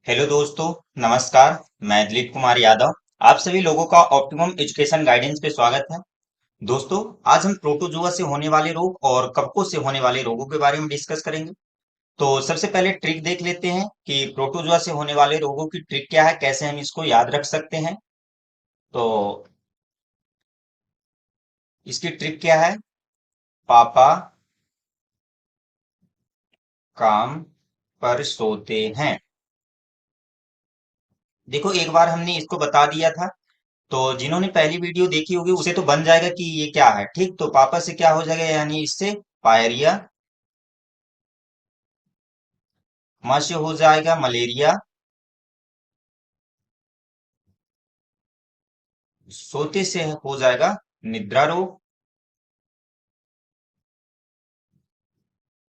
Hello दोस्तों, नमस्कार। मैं दिलीप कुमार यादव। आप सभी लोगों का ऑप्टिमम एजुकेशन गाइडेंस पे स्वागत है। दोस्तों, आज हम प्रोटोजुआ से होने वाले रोग और कवकों से होने वाले रोगों के बारे में डिस्कस करेंगे। तो सबसे पहले ट्रिक देख लेते हैं कि प्रोटोजुआ से होने वाले रोगों की ट्रिक क्या है, कैसे हम इसको याद रख सकते हैं। तो इसकी ट्रिक क्या है? पापा काम पर सोते हैं। देखो, एक बार हमने इसको बता दिया था, तो जिन्होंने पहली वीडियो देखी होगी उसे तो बन जाएगा कि ये क्या है। ठीक, तो पापा से क्या हो जाएगा, यानी इससे पायरिया। मां से हो जाएगा मलेरिया। सोते से हो जाएगा निद्रा रोग।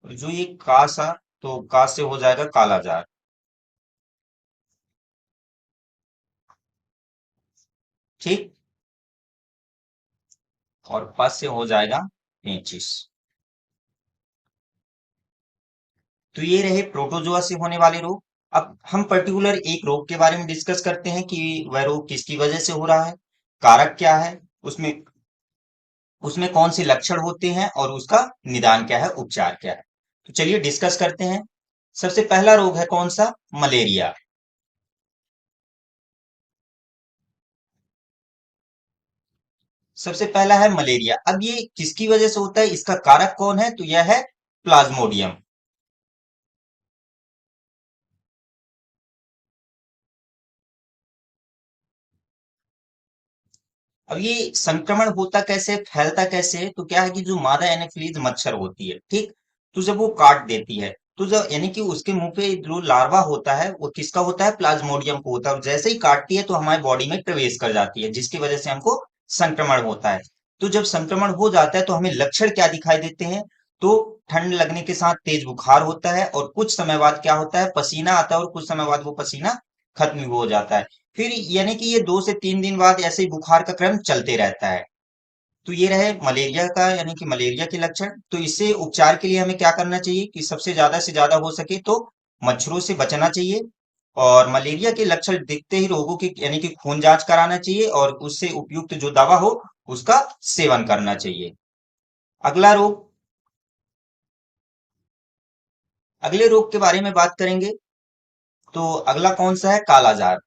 और जो ये कासा, तो का से हो जाएगा कालाजार। ठीक। और पस से हो जाएगा पेचिश। तो ये रहे प्रोटोजोआ से होने वाले रोग। अब हम पर्टिकुलर एक रोग के बारे में डिस्कस करते हैं कि वह रोग किसकी वजह से हो रहा है, कारक क्या है, उसमें उसमें कौन से लक्षण होते हैं और उसका निदान क्या है, उपचार क्या है। तो चलिए डिस्कस करते हैं। सबसे पहला रोग है कौन सा? मलेरिया। सबसे पहला है मलेरिया। अब ये किसकी वजह से होता है, इसका कारक कौन है? तो यह है प्लाज्मोडियम। अब ये संक्रमण होता कैसे, फैलता कैसे है? तो क्या है कि जो मादा एनोफिलीज मच्छर होती है, ठीक, तो जब वो काट देती है, तो जब यानी कि उसके मुंह पे जो लार्वा होता है वो किसका होता है? प्लाज्मोडियम को होता है। और जैसे ही काटती है तो हमारे बॉडी में प्रवेश कर जाती है, जिसकी वजह से हमको संक्रमण होता है। तो जब संक्रमण हो जाता है तो हमें लक्षण क्या दिखाई देते हैं? तो ठंड लगने के साथ तेज बुखार होता है, और कुछ समय बाद क्या होता है? पसीना आता है, और कुछ समय बाद वो पसीना खत्म भी हो जाता है। फिर यानी कि ये 2 से 3 दिन बाद ऐसे ही बुखार का क्रम चलते रहता है। तो ये रहे मलेरिया का, यानी कि मलेरिया के लक्षण। तो इससे उपचार के लिए हमें क्या करना चाहिए कि सबसे ज्यादा से ज्यादा हो सके तो मच्छरों से बचना चाहिए। और मलेरिया के लक्षण दिखते ही रोगों की यानी कि खून जांच कराना चाहिए, और उससे उपयुक्त जो दवा हो उसका सेवन करना चाहिए। अगला रोग, अगले रोग के बारे में बात करेंगे। तो अगला कौन सा है? कालाजार।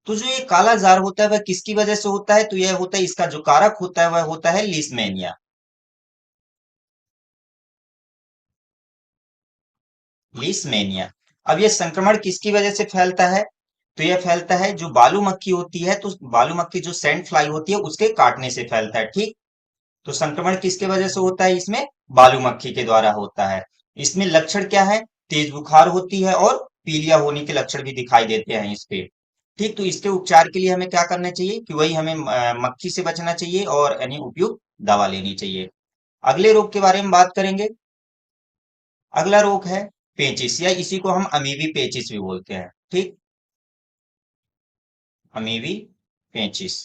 तो जो ये काला जार होता है वह किसकी वजह से होता है? तो यह होता है, इसका जो कारक होता है वह होता है लीशमैनिया। लीशमैनिया। अब यह संक्रमण किसकी वजह से फैलता है? तो यह फैलता है, जो बालू मक्खी होती है, तो बालू मक्खी जो सैंड फ्लाई होती है उसके काटने से फैलता है। ठीक। तो संक्रमण किसके वजह से होता है? इसमें बालू मक्खी के द्वारा होता है। इसमें लक्षण क्या है? तेज बुखार होती है, और पीलिया होने के लक्षण भी दिखाई देते हैं इस पे। ठीक, तो इसके उपचार के लिए हमें क्या करना चाहिए कि वही हमें मक्खी से बचना चाहिए और यानी उपयुक्त दवा लेनी चाहिए। अगले रोग के बारे में बात करेंगे। अगला रोग है पेचिस, या इसी को हम अमीबी पेचिस भी बोलते हैं। ठीक, अमीबी पेचिस।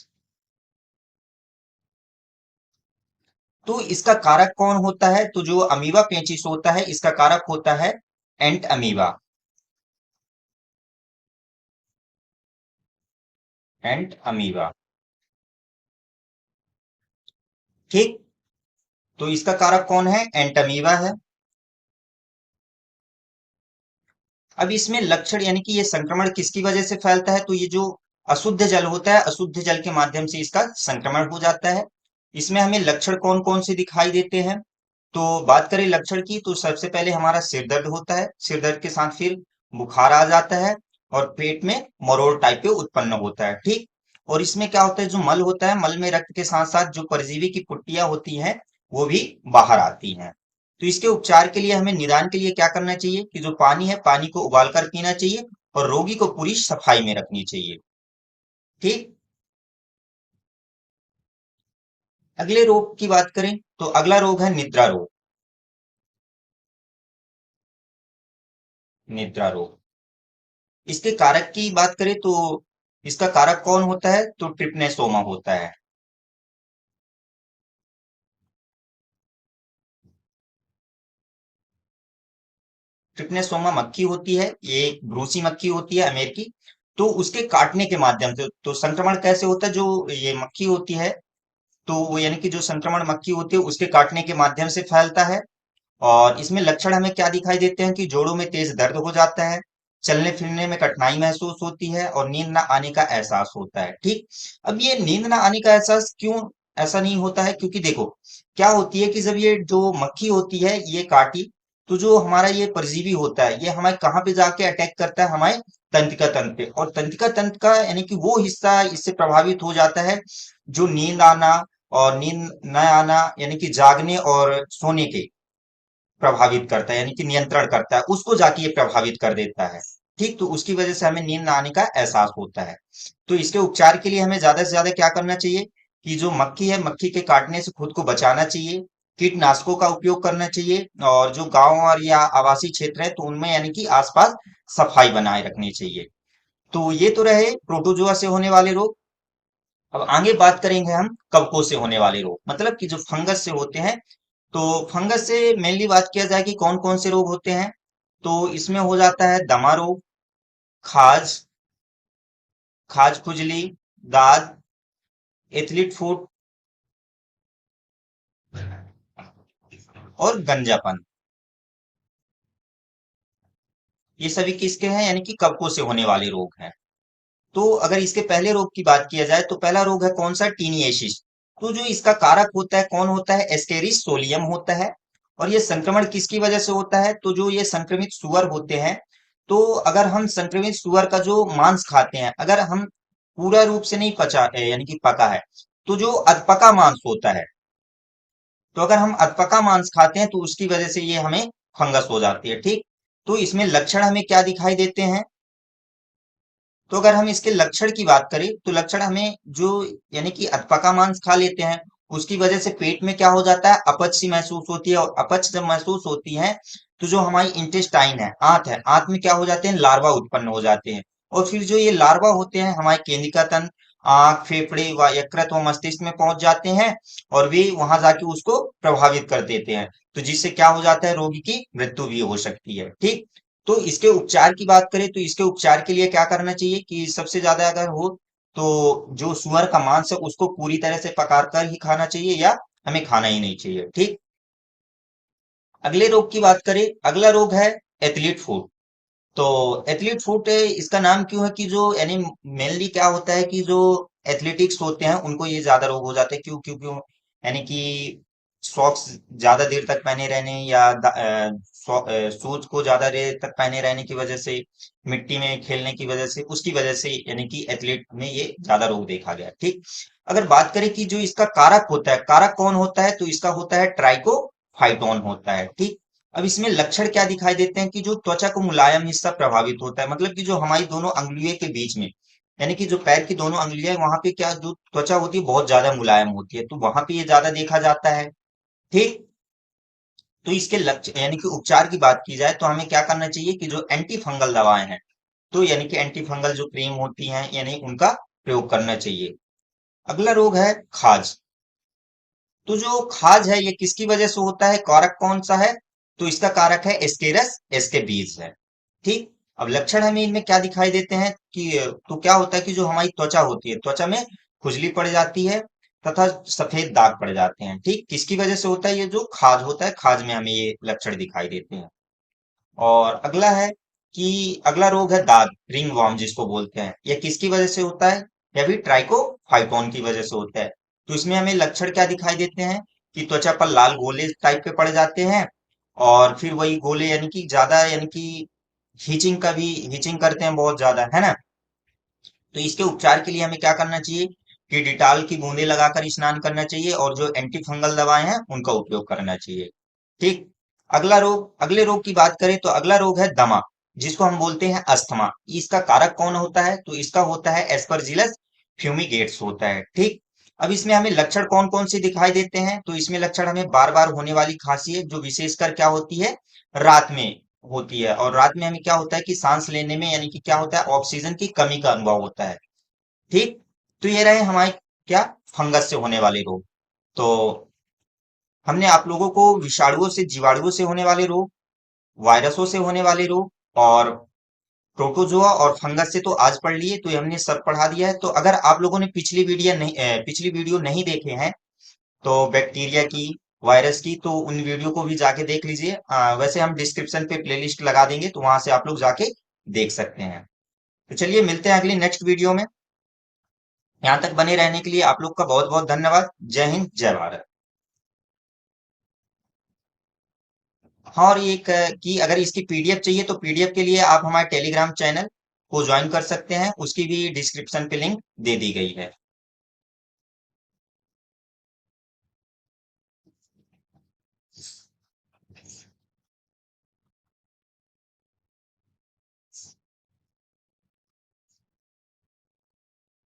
तो इसका कारक कौन होता है? तो जो अमीबा पेचिस होता है इसका कारक होता है एंट अमीबा। एंट अमीबा। ठीक, तो इसका कारक कौन है? एंट अमीबा है। अब इसमें लक्षण यानी कि ये संक्रमण किसकी वजह से फैलता है? तो ये जो अशुद्ध जल होता है, अशुद्ध जल के माध्यम से इसका संक्रमण हो जाता है। इसमें हमें लक्षण कौन कौन से दिखाई देते हैं? तो बात करें लक्षण की, तो सबसे पहले हमारा सिर दर्द होता है, सिर दर्द के साथ फिर बुखार आ जाता है, और पेट में मरोड़ टाइप के उत्पन्न होता है। ठीक, और इसमें क्या होता है, जो मल होता है, मल में रक्त के साथ साथ जो परजीवी की पुट्टियां होती हैं वो भी बाहर आती हैं। तो इसके उपचार के लिए हमें निदान के लिए क्या करना चाहिए कि जो पानी है, पानी को उबाल कर पीना चाहिए, और रोगी को पूरी सफाई में रखनी चाहिए। ठीक। अगले रोग की बात करें, तो अगला रोग है निद्रा रोग। निद्रा रोग, इसके कारक की बात करें तो इसका कारक कौन होता है? तो ट्रिप्नेसोमा होता है। ट्रिपनेसोमा मक्खी होती है, ये ब्रूसी मक्खी होती है अमेरिकी। तो उसके काटने के माध्यम से तो संक्रमण कैसे होता है, जो ये मक्खी होती है, तो वो यानी कि जो संक्रमण मक्खी होती है उसके काटने के माध्यम से फैलता है। और इसमें लक्षण हमें क्या दिखाई देते हैं कि जोड़ों में तेज दर्द हो जाता है, चलने फिरने में कठिनाई महसूस होती है और नींद ना आने का एहसास होता है। ठीक। अब ये नींद ना आने का एहसास क्यों ऐसा नहीं होता है, क्योंकि देखो क्या होती है कि जब ये जो मक्खी होती है ये काटी, तो जो हमारा ये परजीवी होता है ये हमारे कहाँ पे जाके अटैक करता है, हमारे तंत्रिका तंत्र पे। और तंत्रिका तंत्र का यानी कि वो हिस्सा इससे प्रभावित हो जाता है जो नींद आना और नींद न आना यानी कि जागने और सोने के प्रभावित करता है, यानी कि नियंत्रण करता है, उसको जाके ये प्रभावित कर देता है। ठीक। तो उसकी वजह से हमें नींद ना आने का एहसास होता है। तो इसके उपचार के लिए हमें ज्यादा से ज्यादा क्या करना चाहिए कि जो मक्खी है मक्खी के काटने से खुद को बचाना चाहिए, कीटनाशकों का उपयोग करना चाहिए, और जो गांव और या आवासीय क्षेत्र है तो उनमें यानी कि आसपास सफाई बनाए रखनी चाहिए। तो ये तो रहे प्रोटोजोआ से होने वाले रोग। अब आगे बात करेंगे हम कवकों से होने वाले रोग, मतलब कि जो फंगस से होते हैं। तो फंगस से मेनली बात किया जाए कि कौन कौन से रोग होते हैं, तो इसमें हो जाता है दमा रोग, खाज, खाज खुजली, दाद, एथलीट फुट और गंजापन। ये सभी किसके हैं, यानी कि कवकों से होने वाले रोग हैं। तो अगर इसके पहले रोग की बात किया जाए तो पहला रोग है कौन सा, टीनिएसिस। तो जो इसका कारक होता है कौन होता है, एस्केरिस सोलियम होता है। और ये संक्रमण किसकी वजह से होता है, तो जो ये संक्रमित सुअर होते हैं, तो अगर हम संक्रमित सुअर का जो मांस खाते हैं, अगर हम पूरा रूप से नहीं पचा यानी कि पका है, तो जो अधपका मांस होता है, तो अगर हम अधपका मांस खाते हैं तो उसकी वजह से ये हमें फंगस हो जाती है। ठीक। तो इसमें लक्षण हमें क्या दिखाई देते हैं, तो अगर हम इसके लक्षण की बात करें तो लक्षण हमें जो यानी कि अधपका मांस खा लेते हैं उसकी वजह से पेट में क्या हो जाता है, अपच सी महसूस होती है। और अपच जब महसूस होती है तो जो हमारी इंटेस्टाइन है, आंत में क्या हो जाते हैं, लार्वा उत्पन्न हो जाते हैं। और फिर जो ये लार्वा होते हैं हमारे केंद्रिका तंत्र, आंख, फेफड़े व यकृत व मस्तिष्क में पहुंच जाते हैं और वे वहां जाके उसको प्रभावित कर देते हैं। तो जिससे क्या हो जाता है, रोगी की मृत्यु भी हो सकती है। ठीक। तो इसके उपचार की बात करें तो इसके उपचार के लिए क्या करना चाहिए कि सबसे ज्यादा अगर हो तो जो सुअर का मांस है उसको पूरी तरह से पका कर ही खाना चाहिए या हमें खाना ही नहीं चाहिए। ठीक। अगले रोग की बात करें, अगला रोग है एथलीट फुट। तो एथलीट फुट इसका नाम क्यों है कि जो यानी मेनली क्या होता है कि जो एथलेटिक्स होते हैं उनको ये ज्यादा रोग हो जाते हैं। क्यों क्यों क्यों, यानी कि सॉक्स ज्यादा देर तक पहने रहने या शूज को ज्यादा देर तक पहने रहने की वजह से, मिट्टी में खेलने की वजह से, उसकी वजह से यानी कि एथलीट में ये ज्यादा रोग देखा गया। ठीक। अगर बात करें कि जो इसका कारक होता है, कारक कौन होता है, तो इसका होता है ट्राइकोफाइटोन होता है। ठीक। अब इसमें लक्षण क्या दिखाई देते हैं कि जो त्वचा को मुलायम हिस्सा प्रभावित होता है, मतलब कि जो हमारी दोनों अंगुलियों के बीच में, यानी कि जो पैर की दोनों अंगुलियां वहां पे क्या जो त्वचा होती है बहुत ज्यादा मुलायम होती है, तो वहां पे ये ज्यादा देखा जाता है। ठीक। तो इसके लक्ष्य यानी कि उपचार की बात की जाए तो हमें क्या करना चाहिए कि जो एंटी फंगल दवाएं हैं, तो यानी कि एंटी फंगल जो क्रीम होती हैं यानी उनका प्रयोग करना चाहिए। अगला रोग है खाज। तो जो खाज है ये किसकी वजह से होता है, कारक कौन सा है, तो इसका कारक है एस्केरस एस्केबीज है। ठीक। अब लक्षण हमें इनमें क्या दिखाई देते हैं कि तो क्या होता है कि जो हमारी त्वचा होती है, त्वचा में खुजली पड़ जाती है तथा सफेद दाग पड़ जाते हैं। ठीक। किसकी वजह से होता है, ये जो खाज होता है खाज में हमें ये लक्षण दिखाई देते हैं। और अगला है कि अगला रोग है दाग, रिंग वॉर्म जिसको बोलते हैं, यह किसकी वजह से होता है, यह भी ट्राइकोफाइटोन की वजह से होता है। तो इसमें हमें लक्षण क्या दिखाई देते हैं कि त्वचा पर लाल गोले टाइप के पड़ जाते हैं, और फिर वही गोले यानी कि ज्यादा यानी कि हीचिंग करते हैं बहुत ज्यादा, है ना। तो इसके उपचार के लिए हमें क्या करना चाहिए कि डिटॉल की बूंदें लगाकर स्नान करना चाहिए और जो एंटी फंगल दवाएं हैं उनका उपयोग करना चाहिए। ठीक। अगले रोग की बात करें तो अगला रोग है दमा, जिसको हम बोलते हैं अस्थमा। इसका कारक कौन होता है, तो इसका होता है एस्परजिलस फ्यूमिगेट्स होता है। ठीक। अब इसमें हमें लक्षण कौन कौन से दिखाई देते हैं, तो इसमें लक्षण हमें बार बार होने वाली खांसी है जो विशेषकर क्या होती है, रात में होती है। और रात में हमें क्या होता है कि सांस लेने में यानी कि क्या होता है, ऑक्सीजन की कमी का अनुभव होता है। ठीक। तो ये रहे हमारे क्या, फंगस से होने वाले रोग। तो हमने आप लोगों को विषाणुओं से जीवाणुओं से होने वाले रोग, वायरसों से होने वाले रोग और प्रोटोजोआ और फंगस से तो आज पढ़ लिए, तो ये हमने सब पढ़ा दिया है। तो अगर आप लोगों ने पिछली वीडियो नहीं देखे हैं, तो बैक्टीरिया की, वायरस की, तो उन वीडियो को भी जाके देख लीजिए। वैसे हम डिस्क्रिप्शन पे प्लेलिस्ट लगा देंगे, तो वहां से आप लोग जाके देख सकते हैं। तो चलिए मिलते हैं अगली नेक्स्ट वीडियो में। यहाँ तक बने रहने के लिए आप लोग का बहुत बहुत धन्यवाद। जय हिंद, जय भारत। हाँ, और ये कि अगर इसकी पीडीएफ चाहिए तो पीडीएफ के लिए आप हमारे टेलीग्राम चैनल को ज्वाइन कर सकते हैं, उसकी भी डिस्क्रिप्शन पे लिंक दे दी गई है।